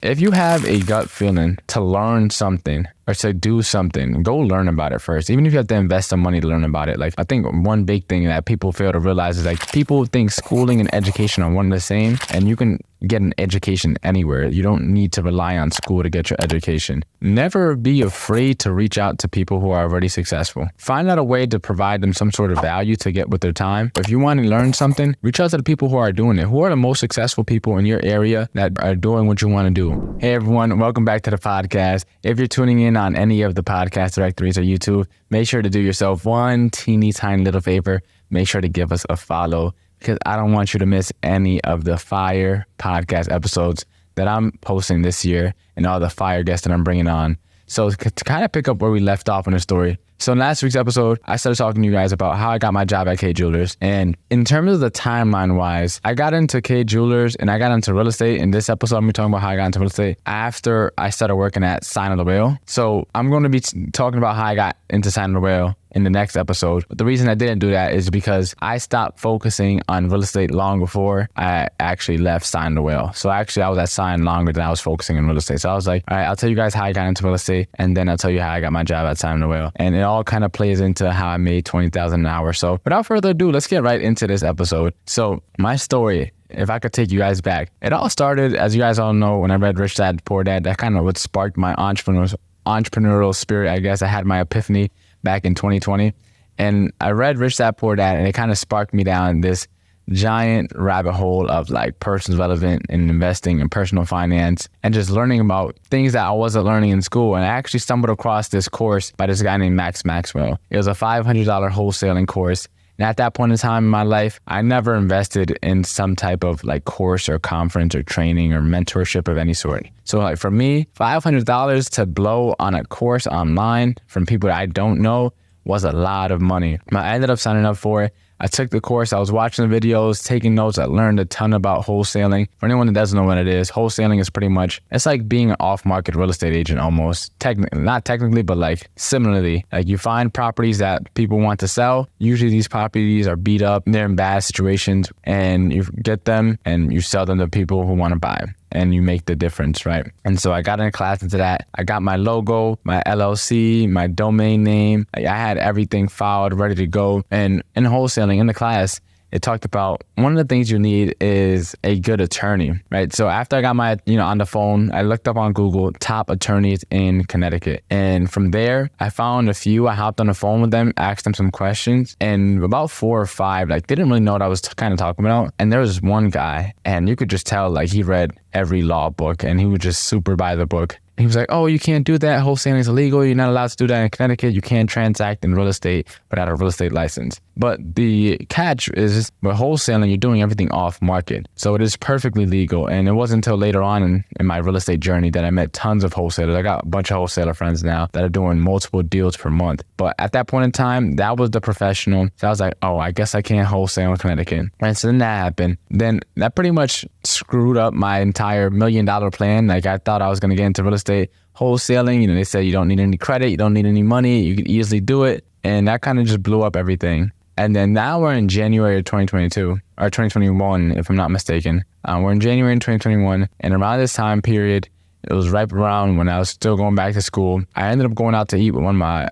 If you have a gut feeling to learn something or to do something, go learn about it first. Even if you have to invest some money to learn about it. Like, I think one big thing that people fail to realize is like people think schooling and education are one and the same, and you can get an education anywhere. You don't need to rely on school to get your education. Never be afraid to reach out to people who are already successful. Find out a way to provide them some sort of value to get with their time. If you want to learn something, reach out to the people who are doing it. Who are the most successful people in your area that are doing what you want to do? Hey everyone, welcome back to the podcast. If you're tuning in on any of the podcast directories or YouTube, make sure to do yourself one teeny tiny little favor. Make sure to give us a follow, because I don't want you to miss any of the fire podcast episodes that I'm posting this year and all the fire guests that I'm bringing on. So to kind of pick up where we left off in the story. So in last week's episode, I started talking to you guys about how I got my job at K Jewelers. And in terms of the timeline wise, I got into K Jewelers and I got into real estate. In this episode, I'm going to be talking about how I got into real estate after I started working at Sign of the Whale. So I'm going to be talking about how I got into Sign of the Whale in the next episode. But the reason I didn't do that is because I stopped focusing on real estate long before I actually left Sign of the Whale. So actually I was at Sign longer than I was focusing on real estate. So I was like, all right, I'll tell you guys how I got into real estate, and then I'll tell you how I got my job at Sign of the Whale. And it all kind of plays into how I made $20,000 an hour. So without further ado, let's get right into this episode. So my story, if I could take you guys back, it all started, as you guys all know, when I read Rich Dad Poor Dad. That kind of what sparked my entrepreneurial spirit. I guess I had my epiphany back in 2020. And I read Rich Dad Poor Dad, and it kind of sparked me down this giant rabbit hole of like personal development and investing and personal finance and just learning about things that I wasn't learning in school. And I actually stumbled across this course by this guy named Max Maxwell. It was a $500 wholesaling course. And at that point in time in my life, I never invested in some type of like course or conference or training or mentorship of any sort. So like for me, $500 to blow on a course online from people that I don't know was a lot of money. I ended up signing up for it. I took the course. I was watching the videos, taking notes. I learned a ton about wholesaling. For anyone that doesn't know what it is, wholesaling is pretty much, it's like being an off-market real estate agent almost. Not technically, but like similarly. Like you find properties that people want to sell. Usually these properties are beat up, they're in bad situations, and you get them and you sell them to people who want to buy. And you make the difference, right? And so I got in a class into that. I got my logo, my LLC, my domain name. I had everything filed, ready to go. And in wholesaling, in the class, it talked about one of the things you need is a good attorney, right? So after I got my, on the phone, I looked up on Google top attorneys in Connecticut. And from there, I found a few. I hopped on the phone with them, asked them some questions, and about 4 or 5, like, they didn't really know what I was kind of talking about. And there was one guy, and you could just tell, like, he read every law book, and he was just super by the book. He was like, oh, you can't do that. Wholesaling is illegal. You're not allowed to do that in Connecticut. You can't transact in real estate without a real estate license. But the catch is with wholesaling, you're doing everything off market. So it is perfectly legal. And it wasn't until later on in my real estate journey that I met tons of wholesalers. I got a bunch of wholesaler friends now that are doing multiple deals per month. But at that point in time, that was the professional. So I was like, oh, I guess I can't wholesale in Connecticut. And so then that happened. Then that pretty much screwed up my entire $1 million plan. Like I thought I was going to get into real estate wholesaling. They said you don't need any credit, you don't need any money, you could easily do it. And that kind of just blew up everything. And then now we're in January of 2022, or 2021, if I'm not mistaken. We're in January of 2021. And around this time period, it was right around when I was still going back to school. I ended up going out to eat with one of my,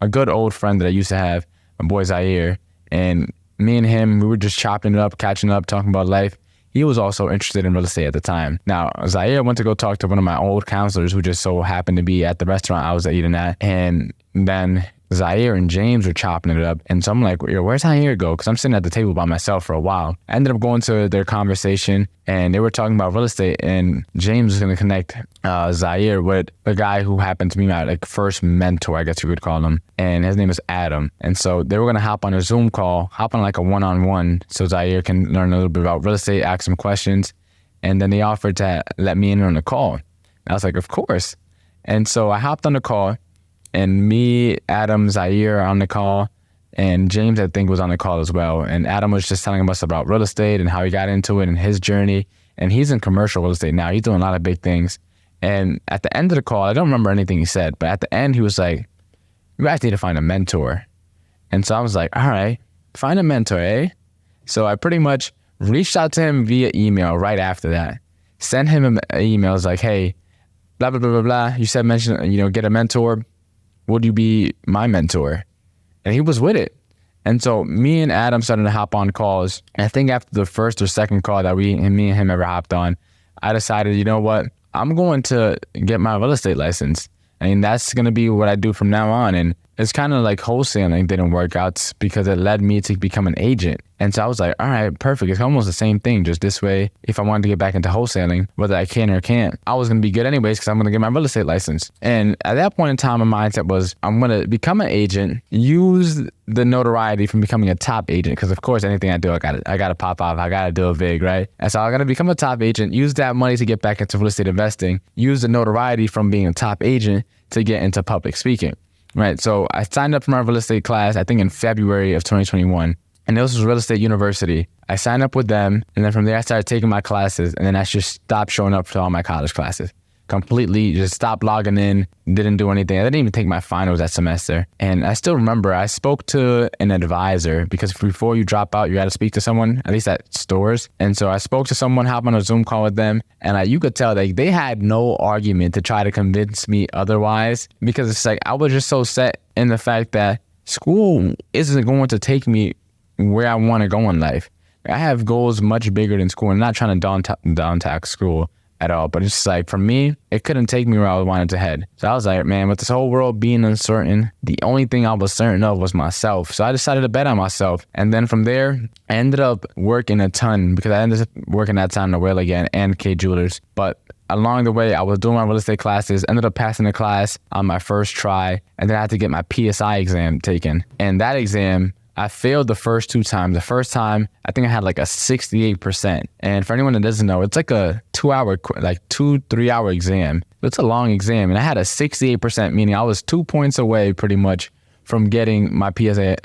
a good old friend that I used to have, my boy Zaire. And me and him, we were just chopping it up, catching up, talking about life. He was also interested in real estate at the time. Now, Zaire went to go talk to one of my old counselors who just so happened to be at the restaurant I was eating at. And then Zaire and James were chopping it up. And so I'm like, where's Zaire go? Because I'm sitting at the table by myself for a while. I ended up going to their conversation and they were talking about real estate. And James was going to connect Zaire with a guy who happened to be my first mentor, I guess you could call him. And his name is Adam. And so they were going to hop on a Zoom call, hop on a one-on-one so Zaire can learn a little bit about real estate, ask some questions. And then they offered to let me in on the call. And I was like, of course. And so I hopped on the call. And me, Adam, Zaire are on the call, and James, I think, was on the call as well. And Adam was just telling us about real estate and how he got into it and his journey. And he's in commercial real estate now. He's doing a lot of big things. And at the end of the call, I don't remember anything he said, but at the end, he was like, you guys need to find a mentor. And so I was like, all right, find a mentor, eh? So I pretty much reached out to him via email right after that, sent him an email. Like, hey, blah, blah, blah, blah, blah. You said get a mentor. Would you be my mentor? And he was with it. And so me and Adam started to hop on calls. And I think after the first or second call that me and him ever hopped on, I decided, you know what? I'm going to get my real estate license. I mean, that's going to be what I do from now on. And it's kind of like wholesaling didn't work out because it led me to become an agent. And so I was like, all right, perfect. It's almost the same thing. Just this way, if I wanted to get back into wholesaling, whether I can or can't, I was going to be good anyways because I'm going to get my real estate license. And at that point in time, my mindset was, I'm going to become an agent, use the notoriety from becoming a top agent. Because of course, anything I do, I got to pop off. I got to do it big, right? And so I'm going to become a top agent, use that money to get back into real estate investing, use the notoriety from being a top agent to get into public speaking. Right. So I signed up for my real estate class, I think in February of 2021. And this was Real Estate University. I signed up with them. And then from there, I started taking my classes. And then I just stopped showing up for all my college classes. Completely just stopped logging in, didn't do anything. I didn't even take my finals that semester. And I still remember I spoke to an advisor because before you drop out, you got to speak to someone, at least at stores. And so I spoke to someone, hopped on a Zoom call with them. And you could tell they had no argument to try to convince me otherwise, because it's like I was just so set in the fact that school isn't going to take me where I want to go in life. I have goals much bigger than school. I'm not trying to down tax school at all, but it's just like, for me, it couldn't take me where I wanted to head. So I was like, man, with this whole world being uncertain, the only thing I was certain of was myself. So I decided to bet on myself. And then from there, I ended up working a ton because I ended up working that time in the Whale again and K Jewelers. But along the way, I was doing my real estate classes, ended up passing the class on my first try, and then I had to get my PSI exam taken. And that exam, I failed the first 2 times. The first time, I think I had like a 68%. And for anyone that doesn't know, it's like a 2-3 hour exam. It's a long exam. And I had a 68%, meaning I was 2 points away pretty much from getting my PSA,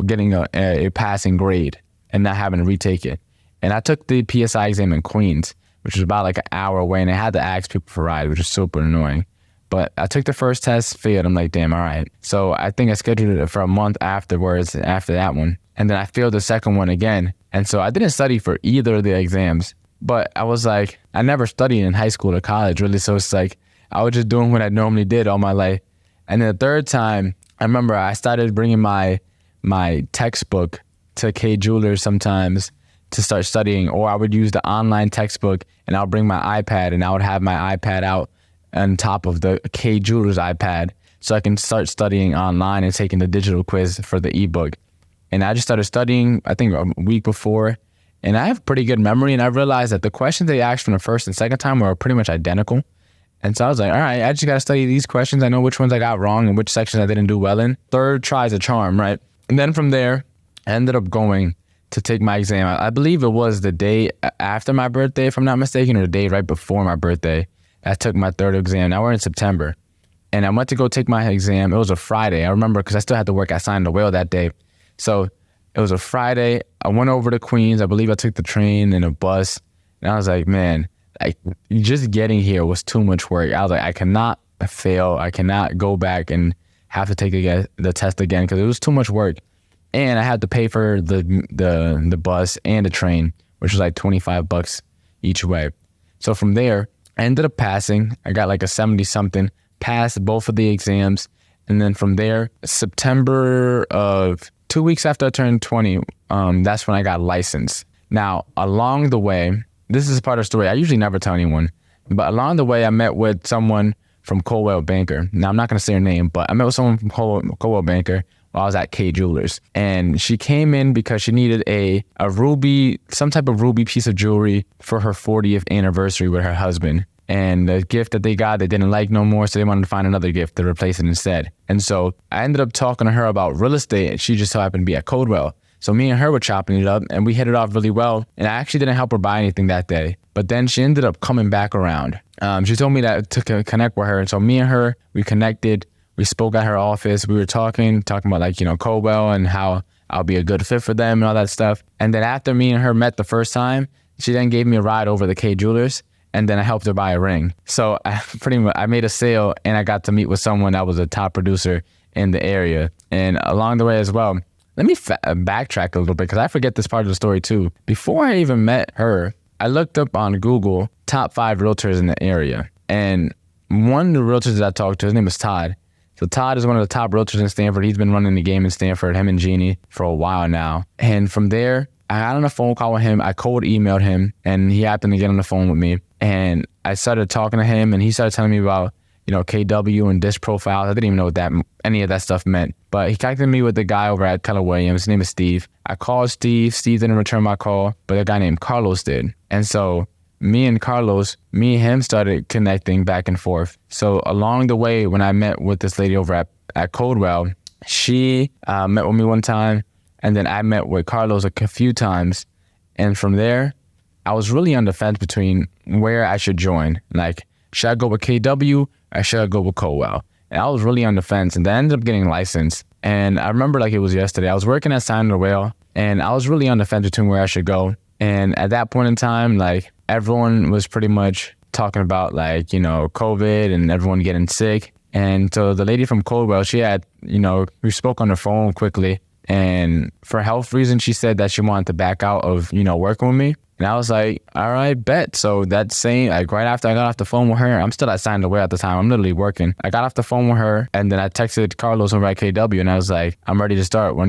getting a passing grade and not having to retake it. And I took the PSI exam in Queens, which was about like an hour away. And I had to ask people for a ride, which is super annoying. But I took the first test, failed. I'm like, damn, all right. So I think I scheduled it for a month afterwards, after that one. And then I failed the second one again. And so I didn't study for either of the exams. But I was like, I never studied in high school or college, really. So it's like, I was just doing what I normally did all my life. And then the third time, I remember I started bringing my textbook to K Jewelers sometimes to start studying. Or I would use the online textbook and I'll bring my iPad and I would have my iPad out on top of the K Jewelers iPad so I can start studying online and taking the digital quiz for the ebook. And I just started studying, I think a week before, and I have pretty good memory, and I realized that the questions they asked from the first and second time were pretty much identical. And so I was like, all right, I just got to study these questions. I know which ones I got wrong and which sections I didn't do well in. Third try's a charm, right? And then from there, I ended up going to take my exam. I believe it was the day after my birthday, if I'm not mistaken, or the day right before my birthday. I took my third exam. Now we're in September. And I went to go take my exam. It was a Friday. I remember because I still had to work at Sign the Whale that day. So it was a Friday. I went over to Queens. I believe I took the train and a bus. And I was like, man, just getting here was too much work. I was like, I cannot fail. I cannot go back and have to take the test again because it was too much work. And I had to pay for the bus and the train, which was like $25 each way. So from there, I ended up passing. I got like a 70-something, passed both of the exams. And then from there, September of 2 weeks after I turned 20, that's when I got licensed. Now, along the way, this is part of the story I usually never tell anyone, but along the way, I met with someone from Coldwell Banker. Now, I'm not going to say her name, but I met with someone from Coldwell Banker while I was at K Jewelers. And she came in because she needed a ruby, some type of ruby piece of jewelry for her 40th anniversary with her husband. And the gift that they got, they didn't like no more, so they wanted to find another gift to replace it instead. And so I ended up talking to her about real estate, and she just so happened to be at Coldwell. So me and her were chopping it up, and we hit it off really well. And I actually didn't help her buy anything that day. But then she ended up coming back around. She told me that to connect with her. And so me and her, we connected. We spoke at her office. We were talking about like, Coldwell and how I'll be a good fit for them and all that stuff. And then after me and her met the first time, she then gave me a ride over the K Jewelers. And then I helped her buy a ring. So I made a sale and I got to meet with someone that was a top producer in the area. And along the way as well, let me backtrack a little bit because I forget this part of the story too. Before I even met her, I looked up on Google top 5 realtors in the area. And one of the realtors that I talked to, his name is Todd. So Todd is one of the top realtors in Stanford. He's been running the game in Stanford, him and Jeannie, for a while now. And from there, I got on a phone call with him. I cold emailed him, and he happened to get on the phone with me. And I started talking to him, and he started telling me about, KW and disc profiles. I didn't even know what any of that stuff meant. But he connected me with the guy over at Keller Williams. His name is Steve. I called Steve. Steve didn't return my call, but a guy named Carlos did. And so me and him started connecting back and forth. So along the way, when I met with this lady over at Coldwell, she met with me one time, and then I met with Carlos a few times. And from there, I was really on the fence between where I should join. Like, should I go with KW or should I go with Coldwell? And I was really on the fence, and then I ended up getting licensed. And I remember like it was yesterday. I was working at Sign the Whale, and I was really on the fence between where I should go. And at that point in time, like, everyone was pretty much talking about COVID and everyone getting sick. And so the lady from Coldwell, she had, we spoke on the phone quickly. And for health reasons, she said that she wanted to back out of, working with me. And I was like, all right, bet. So that same, right after I got off the phone with her, I'm still at Sign the Way at the time. I'm literally working. I got off the phone with her, and then I texted Carlos over at KW, and I was like, I'm ready to start. Where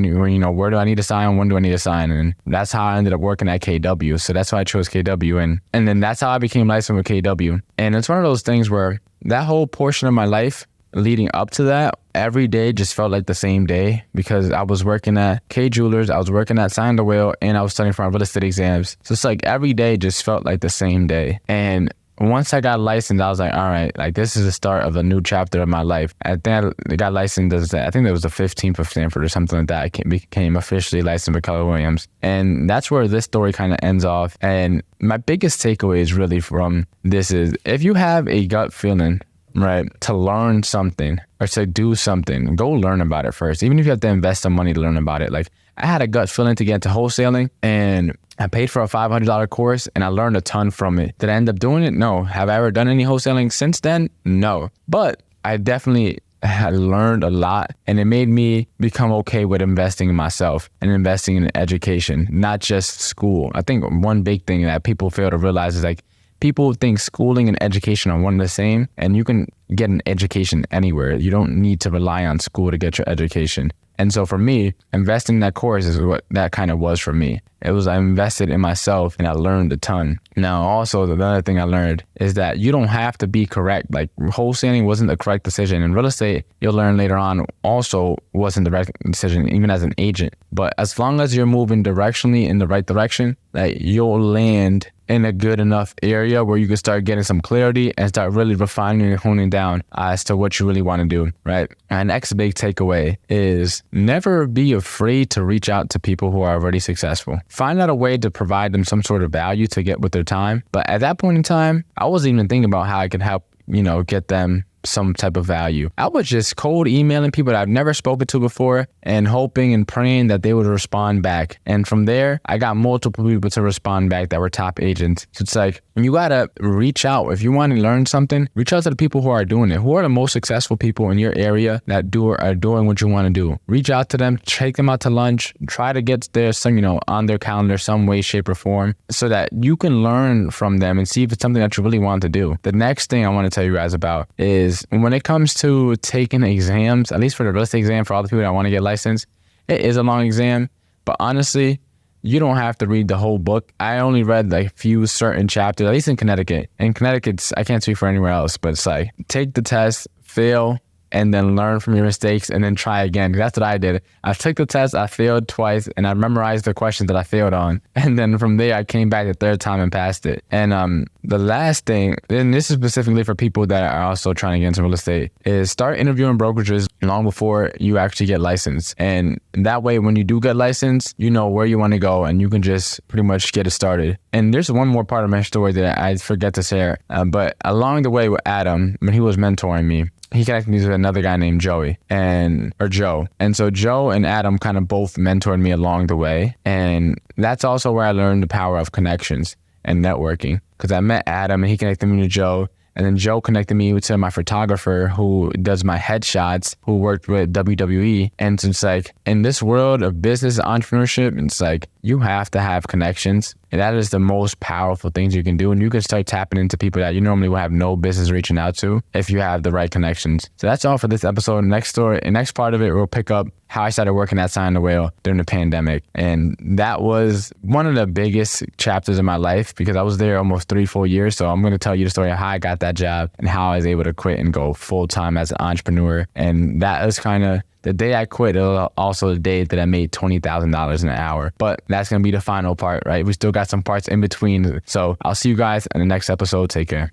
do I need to sign? When do I need to sign? And that's how I ended up working at KW. So that's why I chose KW. And then that's how I became licensed with KW. And it's one of those things where that whole portion of my life leading up to that, every day just felt like the same day, because I was working at K Jewelers, I was working at Sign the Whale, and I was studying for my real estate exams. So it's like every day just felt like the same day. And once I got licensed, I was like, all right, like, this is the start of a new chapter of my life. I think I got licensed, I think that was the 15th of Stanford or something like that. I became officially licensed with Keller Williams. And that's where this story kind of ends off. And my biggest takeaway is really from this is, if you have a gut feeling, right, to learn something or to do something, go learn about it first. Even if you have to invest some money to learn about it. Like, I had a gut feeling to get into wholesaling, and I paid for a $500 course, and I learned a ton from it. Did I end up doing it? No. Have I ever done any wholesaling since then? No. But I definitely had learned a lot, and it made me become okay with investing in myself and investing in education, not just school. I think one big thing that people fail to realize is, like, people think schooling and education are one and the same, and you can get an education anywhere. You don't need to rely on school to get your education. And so for me, investing in that course is what that kind of was for me. It was, I invested in myself, and I learned a ton. Now, also, the other thing I learned is that you don't have to be correct. Like, wholesaling wasn't the correct decision. And real estate, you'll learn later on, also wasn't the right decision, even as an agent. But as long as you're moving directionally in the right direction, like, you'll land in a good enough area where you can start getting some clarity and start really refining and honing down as to what you really want to do, right? And next big takeaway is never be afraid to reach out to people who are already successful. Find out a way to provide them some sort of value to get with their time. But at that point in time, I wasn't even thinking about how I could help, get them some type of value. I was just cold emailing people that I've never spoken to before and hoping and praying that they would respond back. And from there, I got multiple people to respond back that were top agents. So it's like, you gotta reach out. If you want to learn something, reach out to the people who are doing it. Who are the most successful people in your area that are doing what you want to do? Reach out to them, take them out to lunch, try to get their on their calendar some way, shape, or form, so that you can learn from them and see if it's something that you really want to do. The next thing I want to tell you guys about is, when it comes to taking exams, at least for the real estate exam, for all the people that want to get licensed, it is a long exam. But honestly, you don't have to read the whole book. I only read like a few certain chapters, at least in Connecticut. In Connecticut, I can't speak for anywhere else, but it's like, take the test, fail, and then learn from your mistakes and then try again. That's what I did. I took the test, I failed twice, and I memorized the questions that I failed on. And then from there, I came back the third time and passed it. And the last thing, and this is specifically for people that are also trying to get into real estate, is start interviewing brokerages long before you actually get licensed. And that way, when you do get licensed, you know where you want to go, and you can just pretty much get it started. And there's one more part of my story that I forget to share. But along the way with Adam, when he was mentoring me, he connected me to another guy named Joe. And so Joe and Adam kind of both mentored me along the way. And that's also where I learned the power of connections and networking. Because I met Adam, and he connected me to Joe. And then Joe connected me to my photographer who does my headshots, who worked with WWE. And so it's like, in this world of business and entrepreneurship, it's like, you have to have connections. And that is the most powerful things you can do. And you can start tapping into people that you normally would have no business reaching out to if you have the right connections. So that's all for this episode. Next part of it, we'll pick up how I started working at Sign the Whale during the pandemic. And that was one of the biggest chapters in my life because I was there almost 3-4 years. So I'm going to tell you the story of how I got that job and how I was able to quit and go full time as an entrepreneur. And that is kind of the day I quit, it was also the day that I made $20,000 an hour. But that's going to be the final part, right? We still got some parts in between. So I'll see you guys in the next episode. Take care.